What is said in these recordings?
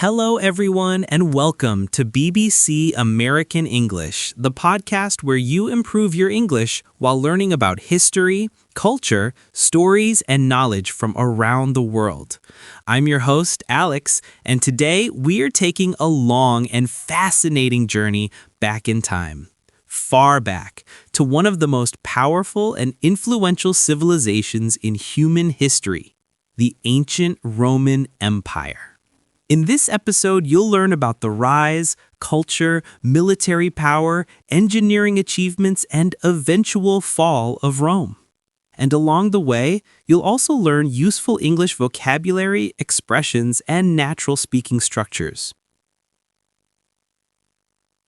Hello, everyone, and welcome to BBC American English, the podcast where you improve your English while learning about history, culture, stories, and knowledge from around the world. I'm your host, Alex, and today we are taking a long and fascinating journey back in time. Far back to one of the most powerful and influential civilizations in human history, the ancient Roman Empire. In this episode, you'll learn about the rise, culture, military power, engineering achievements, and eventual fall of Rome. And along the way, you'll also learn useful English vocabulary, expressions, and natural speaking structures.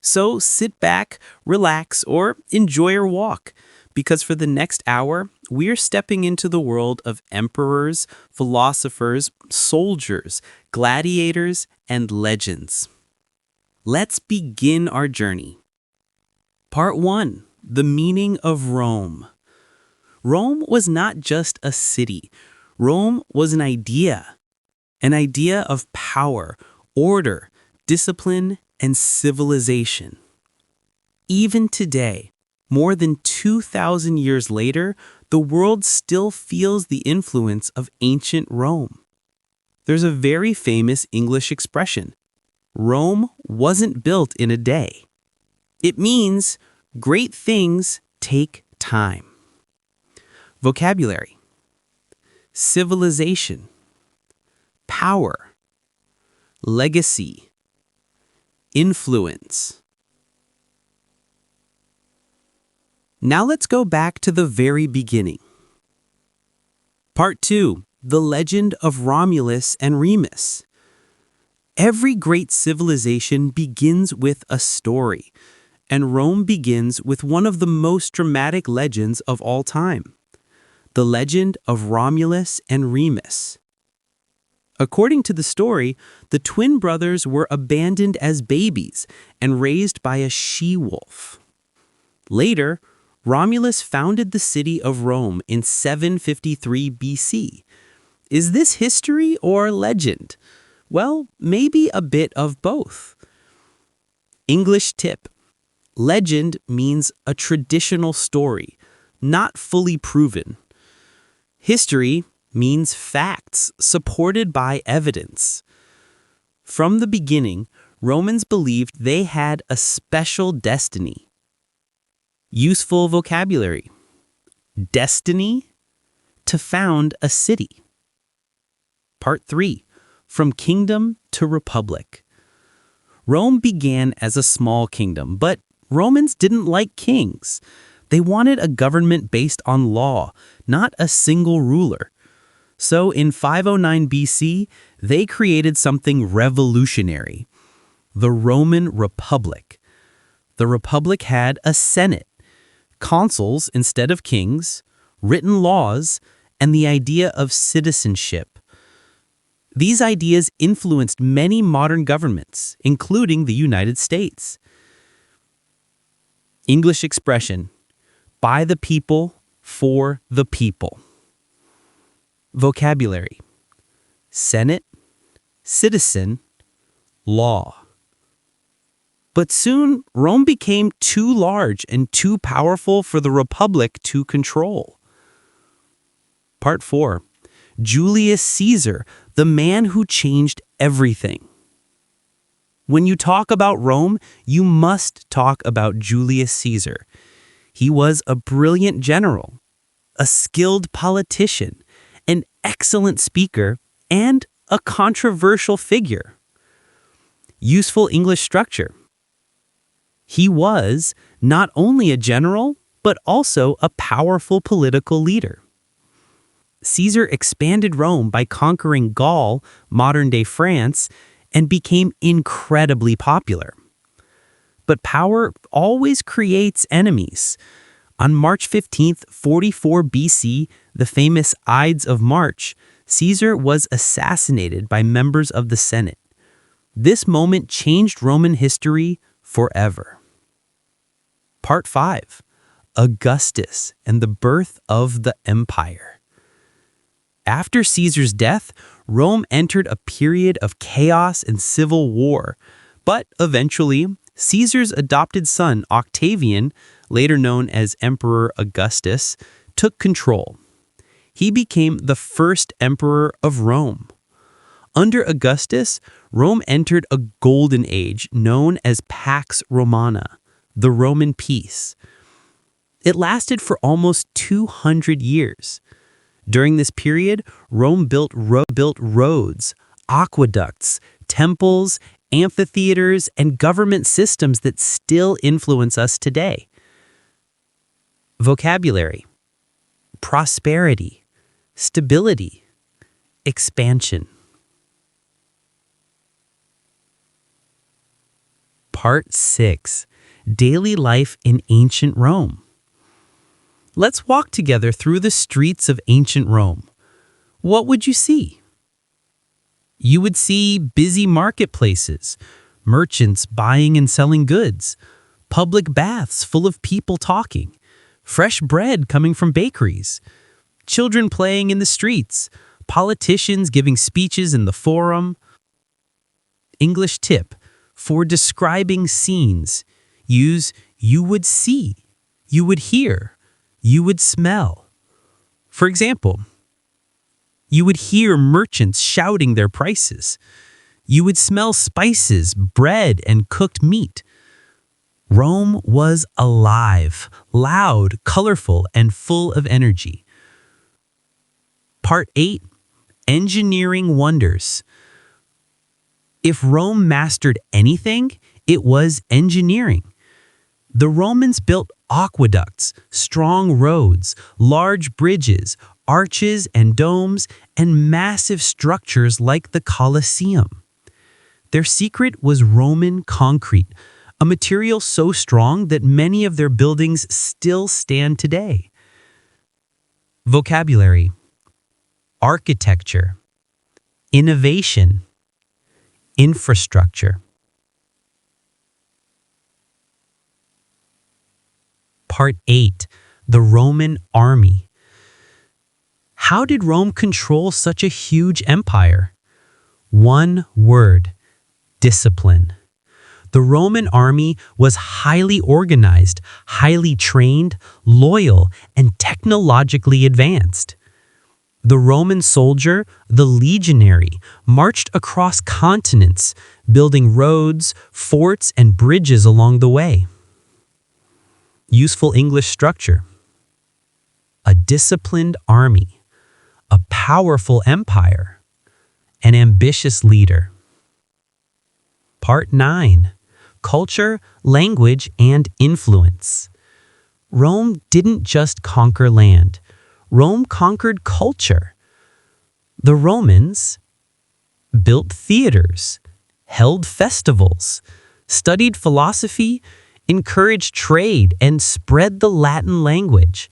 So sit back, relax, or enjoy your walk, because for the next hour, we're stepping into the world of emperors, philosophers, soldiers, gladiators, and legends. Let's begin our journey. Part 1. The meaning of Rome. Rome was not just a city. Rome was an idea of power, order, discipline, and civilization. Even today, more than 2,000 years later, the world still feels the influence of ancient Rome. There's a very famous English expression: Rome wasn't built in a day. It means great things take time. Vocabulary: civilization, power, legacy, influence. Now let's go back to the very beginning. Part 2. The legend of Romulus and Remus. Every great civilization begins with a story, and Rome begins with one of the most dramatic legends of all time: the legend of Romulus and Remus. According to the story, the twin brothers were abandoned as babies and raised by a she-wolf. Later, Romulus founded the city of Rome in 753 BC. Is this history or legend? Well, maybe a bit of both. English tip: legend means a traditional story, not fully proven. History means facts supported by evidence. From the beginning, Romans believed they had a special destiny. Useful vocabulary: destiny, to found a city. Part 3. From kingdom to republic. Rome began as a small kingdom, but Romans didn't like kings. They wanted a government based on law, not a single ruler. So in 509 BC, they created something revolutionary: the Roman Republic. The Republic had a Senate, consuls instead of kings, written laws, and the idea of citizenship. These ideas influenced many modern governments, including the United States. English expression: by the people, for the people. Vocabulary: Senate, citizen, law. But soon, Rome became too large and too powerful for the Republic to control. Part 4. Julius Caesar, the man who changed everything. When you talk about Rome, you must talk about Julius Caesar. He was a brilliant general, a skilled politician, an excellent speaker, and a controversial figure. Useful English structure: he was not only a general, but also a powerful political leader. Caesar expanded Rome by conquering Gaul, modern-day France, and became incredibly popular. But power always creates enemies. On March 15th, 44 BC, the famous Ides of March, Caesar was assassinated by members of the Senate. This moment changed Roman history forever. Part 5. Augustus and the birth of the empire. After Caesar's death, Rome entered a period of chaos and civil war, but eventually, Caesar's adopted son Octavian, later known as Emperor Augustus, took control. He became the first emperor of Rome. Under Augustus, Rome entered a golden age known as Pax Romana, the Roman peace. It lasted for almost 200 years. During this period, Rome built roads, aqueducts, temples, amphitheaters, and government systems that still influence us today. Vocabulary: prosperity, stability, expansion. Part 6. Daily life in ancient Rome. Let's walk together through the streets of ancient Rome. What would you see? You would see busy marketplaces, merchants buying and selling goods, public baths full of people talking, fresh bread coming from bakeries, children playing in the streets, politicians giving speeches in the forum. English tip: for describing scenes, use you would see, you would hear, you would smell. For example, you would hear merchants shouting their prices. You would smell spices, bread, and cooked meat. Rome was alive, loud, colorful, and full of energy. Part 8. Engineering wonders. If Rome mastered anything, it was engineering. The Romans built aqueducts, strong roads, large bridges, arches and domes, and massive structures like the Colosseum. Their secret was Roman concrete, a material so strong that many of their buildings still stand today. Vocabulary: architecture, innovation, infrastructure. Part 8. The Roman Army. How did Rome control such a huge empire? One word: discipline. The Roman army was highly organized, highly trained, loyal, and technologically advanced. The Roman soldier, the legionary, marched across continents, building roads, forts, and bridges along the way. Useful English structure: a disciplined army, a powerful empire, an ambitious leader. Part 9. Culture, language, and influence. Rome didn't just conquer land. Rome conquered culture. The Romans built theaters, held festivals, studied philosophy, encouraged trade, and spread the Latin language.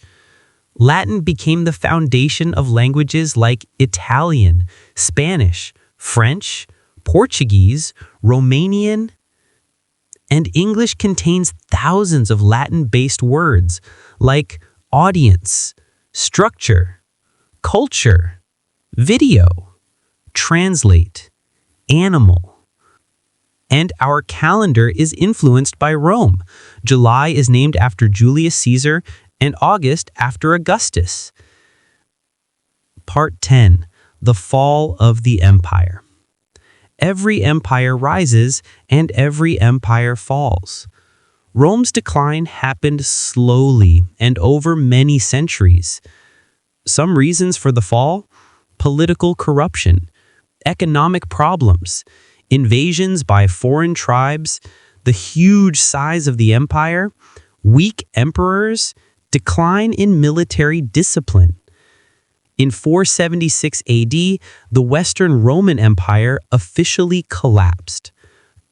Latin became the foundation of languages like Italian, Spanish, French, Portuguese, Romanian, and English contains thousands of Latin-based words like audience, structure, culture, video, translate, animal. And our calendar is influenced by Rome. July is named after Julius Caesar and August after Augustus. Part 10. The Fall of the Empire. Every empire rises and every empire falls. Rome's decline happened slowly and over many centuries. Some reasons for the fall: political corruption, economic problems, invasions by foreign tribes, the huge size of the empire, weak emperors, decline in military discipline. In 476 AD, the Western Roman Empire officially collapsed.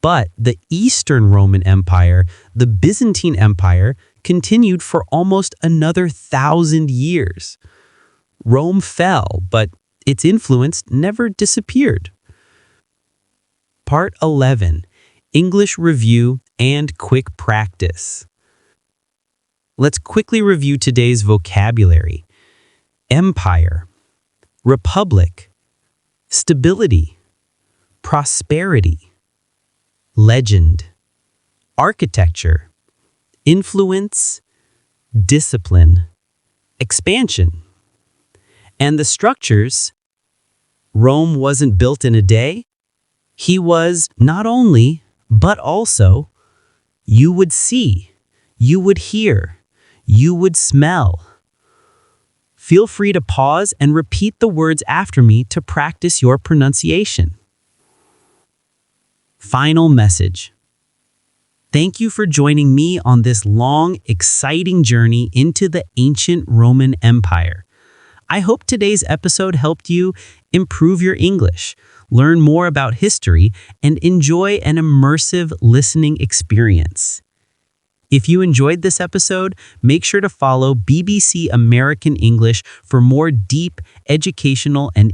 But the Eastern Roman Empire, the Byzantine Empire, continued for almost another 1,000 years. Rome fell, but its influence never disappeared. Part 11. English Review and Quick Practice. Let's quickly review today's vocabulary. Empire, republic, stability, prosperity, legend, architecture, influence, discipline, expansion. And the structures, Rome wasn't built in a day. He was not only, but also, you would see, you would hear, you would smell. Feel free to pause and repeat the words after me to practice your pronunciation. Final message. Thank you for joining me on this long, exciting journey into the ancient Roman Empire. I hope today's episode helped you improve your English, learn more about history, and enjoy an immersive listening experience. If you enjoyed this episode, make sure to follow BBC American English for more deep, educational, and